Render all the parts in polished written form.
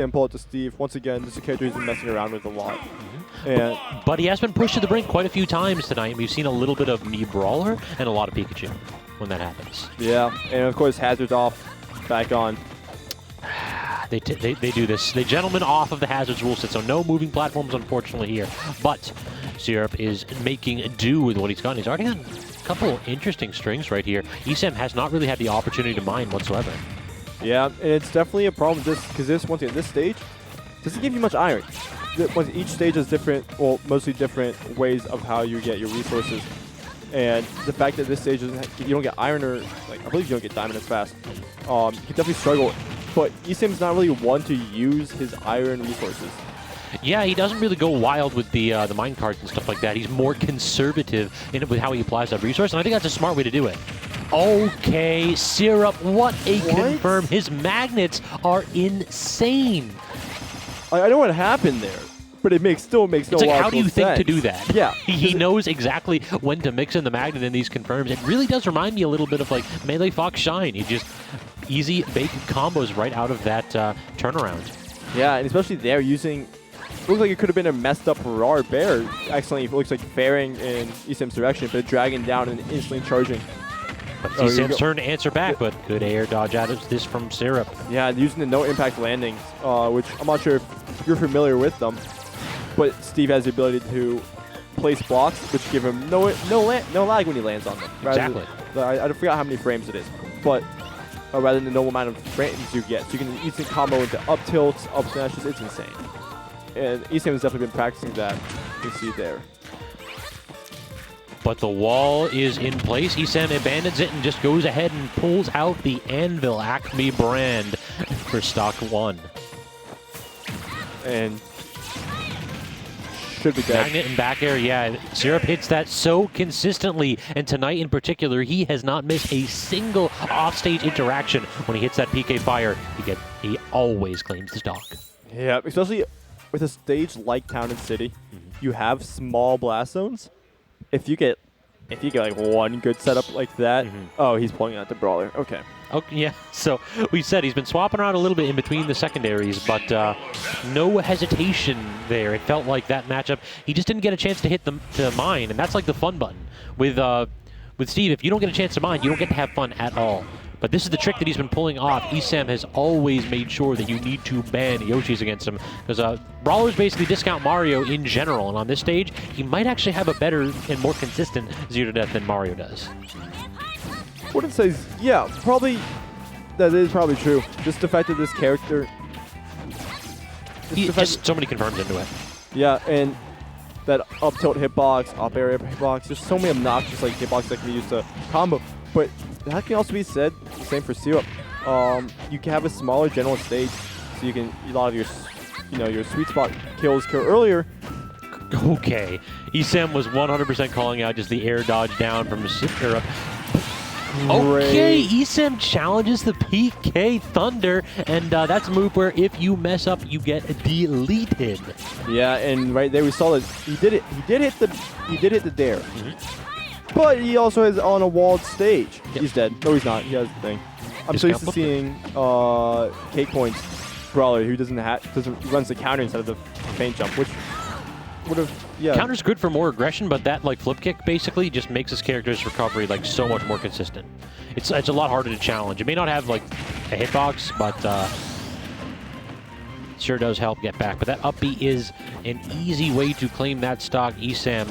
and pull it to Steve. Once again, this is a character he's been messing around with a lot. But he has been pushed to the brink quite a few times tonight. We've seen a little bit of me Brawler and a lot of Pikachu when that happens. Yeah, and of course hazards off, back on. They do this. They gentlemen off of the hazards rule set, so no moving platforms unfortunately here. But Syrup is making do with what he's got. He's already got a couple interesting strings right here. ESAM has not really had the opportunity to mine whatsoever. Yeah, and it's definitely a problem because once again, this stage doesn't give you much iron. Each stage has different, well, mostly different ways of how you get your resources. And the fact that this stage you don't get iron or, like, I believe you don't get diamond as fast, you can definitely struggle. But ESAM's not really one to use his iron resources. Yeah, he doesn't really go wild with the mine carts and stuff like that. He's more conservative with how he applies that resource, and I think that's a smart way to do it. Okay, Syrup, what a confirm. His magnets are insane. I know what happened there, but it still makes no logical sense. It's like, how do you think to do that? Yeah. He knows exactly when to mix in the magnet in these confirms. It really does remind me a little bit of like Melee Fox Shine. He just easy bake combos right out of that turnaround. Yeah, and especially there using, looks like it could have been a messed up raw bear. Accidentally, it looks like fairing in ESAM's direction, but dragging down and instantly charging. But ESAM's turn to answer back, but good air dodge out of this from Syrup. Yeah, using the no impact landings, which I'm not sure if you're familiar with them, but Steve has the ability to place blocks, which give him no lag when he lands on them. Exactly. I forgot how many frames it is, but rather than the normal amount of frames you get. So you can easily combo into up tilts, up smashes. It's insane. And ESAM has definitely been practicing that. You can see there. But the wall is in place. ESAM abandons it and just goes ahead and pulls out the Anvil Acme brand for stock 1. And should be dead. Magnet and back air, yeah. Syrup hits that so consistently, and tonight in particular, he has not missed a single offstage interaction. When he hits that PK fire, he always claims the stock. Yeah, especially with a stage like Town and City, you have small blast zones. If you get like one good setup like that, oh, he's pulling out the Brawler. Okay. Okay, yeah. So we said he's been swapping around a little bit in between the secondaries, but no hesitation there. It felt like that matchup. He just didn't get a chance to hit the mine, and that's like the fun button. With Steve, if you don't get a chance to mine, you don't get to have fun at all. But this is the trick that he's been pulling off. ESAM has always made sure that you need to ban Yoshis against him, because Brawlers basically discount Mario in general, and on this stage, he might actually have a better and more consistent 0-to-death than Mario does. Wouldn't say, yeah, probably, that is probably true. Just the fact that this character... Just so many confirms into it. Yeah, and that up tilt hitbox, up air hitbox, there's so many obnoxious like hitboxes that can be used to combo. But that can also be said, the same for Syrup. You can have a smaller general stage, so you can, a lot of your sweet spot kills occur earlier. Okay, ESAM was 100% calling out just the air dodge down from Syrup. Okay, ESAM challenges the PK Thunder, and that's a move where if you mess up, you get deleted. Yeah, and right there we saw that he did it. He did hit the dare, but he also is on a walled stage. Yep. He's dead. No, he's not. He has the thing. I'm so used to seeing Cake Point's Brawler who runs the counter instead of the feint jump, which would have. Yeah. Counter's good for more aggression, but that like flip kick basically just makes his character's recovery like so much more consistent. It's a lot harder to challenge. It may not have like a hitbox, but it sure does help get back. But that up B is an easy way to claim that stock. ESAM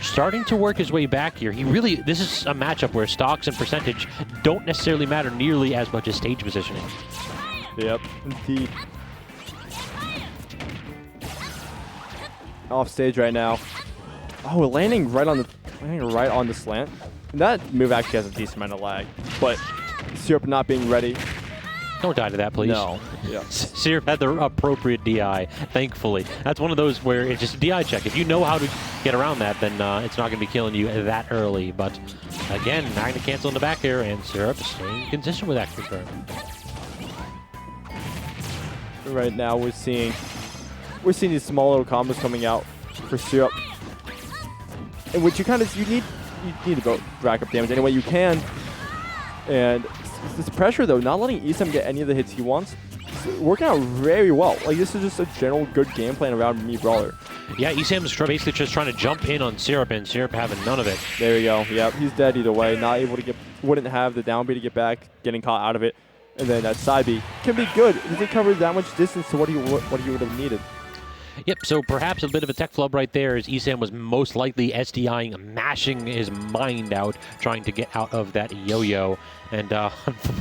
starting to work his way back here. This is a matchup where stocks and percentage don't necessarily matter nearly as much as stage positioning. Yep, indeed. Off stage right now. Oh, landing right on the slant. And that move actually has a decent amount of lag, but Syrup not being ready. Don't die to that, please. No. Yeah. Syrup had the appropriate DI, thankfully. That's one of those where it's just a DI check. If you know how to get around that, then it's not going to be killing you that early. But again, Magnet cancel in the back air, and Syrup staying consistent with that confirm. Right now, we're seeing these small little combos coming out for Syrup, in which you need to go rack up damage any way you can. And this pressure though, not letting ESAM get any of the hits he wants. it's working out very well. Like, this is just a general good game plan around me, Brawler. Yeah, ESAM's basically just trying to jump in on Syrup, and Syrup having none of it. There we go. Yep, he's dead either way. Not able to get, wouldn't have the down B to get back, getting caught out of it. And then that side B can be good. It doesn't cover that much distance to what he would have needed. Yep, so perhaps a bit of a tech flub right there, as ESAM was most likely SDIing, mashing his mind out, trying to get out of that yo-yo. And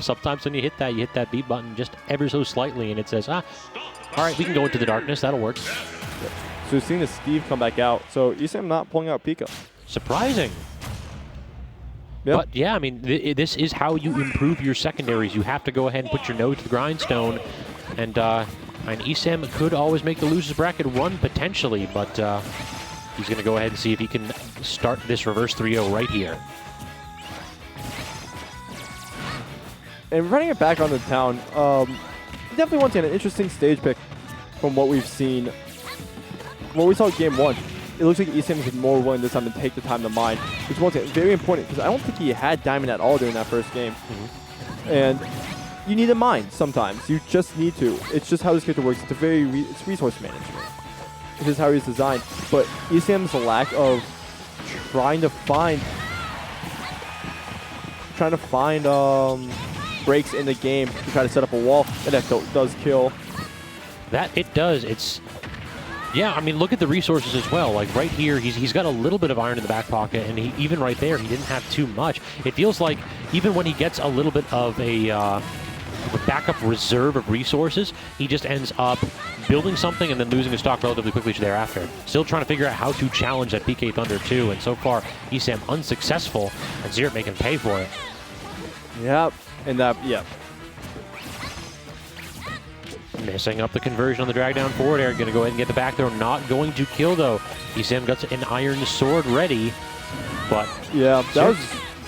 sometimes when you hit that B button just ever so slightly, and it says, all right, we can go into the darkness. That'll work. Yep. So we're seeing the Steve come back out. So ESAM not pulling out Pika. Surprising. Yep. But yeah, I mean, this is how you improve your secondaries. You have to go ahead and put your nose to the grindstone. And ESAM could always make the losers bracket run potentially, but he's going to go ahead and see if he can start this reverse 3-0 right here. And running it back on the town, definitely once again an interesting stage pick from what we've seen. What we saw in game 1, it looks like ESAM is more willing this time to take the time to mine, which is once again very important because I don't think he had Diamond at all during that first game. And you need to mine sometimes. You just need to. It's just how this character works. It's a it's resource management. It's just how he's designed. But ESAM's lack of trying to find breaks in the game to try to set up a wall, and that does kill. That it does. It's yeah. I mean, look at the resources as well. Like right here, he's got a little bit of iron in the back pocket, and even right there, he didn't have too much. It feels like even when he gets a little bit of a backup reserve of resources, he just ends up building something and then losing his stock relatively quickly thereafter. Still trying to figure out how to challenge that PK Thunder too, and so far ESAM unsuccessful, and Zero making him pay for it. Yep, and yep. Messing up the conversion on the drag down forward air. Going to go ahead and get the back throw. Not going to kill though. ESAM got an iron sword ready, but yeah, that was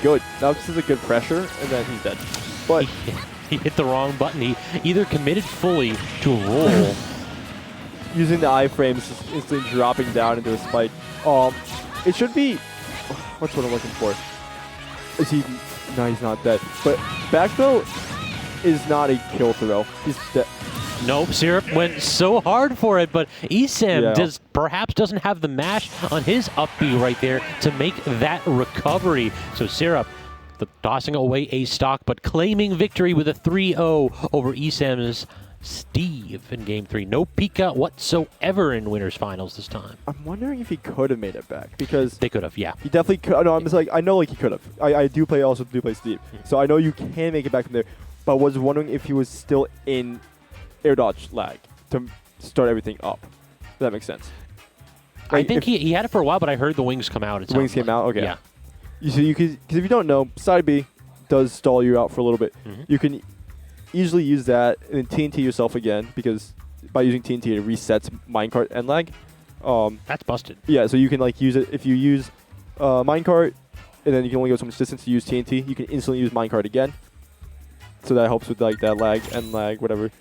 good. That was just a good pressure, and then he's dead. But he hit the wrong button. He either committed fully to a roll. Using the iframes, just instantly dropping down into a spike. It should be, what's what I'm looking for? Is he, no, he's not dead. But back throw is not a kill throw. He's dead. Nope, Syrup went so hard for it, but ESAM perhaps doesn't have the mash on his up B right there to make that recovery. So Syrup tossing away a stock, but claiming victory with a 3-0 over ESAM's Steve in Game 3. No Pika whatsoever in winners finals this time. I'm wondering if he could have made it back, because they could have, yeah. He definitely could. No, I'm just like, I know like he could have. I also do play Steve, so I know you can make it back from there. But I was wondering if he was still in air dodge lag to start everything up. If that makes sense. Like, I think he had it for a while, but I heard the wings come out. The wings came out? Okay. Yeah. So you could, because if you don't know, side B does stall you out for a little bit. You can easily use that and then TNT yourself again, because by using TNT it resets minecart end lag. That's busted. Yeah, so you can like use it if you use minecart, and then you can only go so much distance to use TNT. You can instantly use minecart again. So that helps with like that lag, end lag, whatever.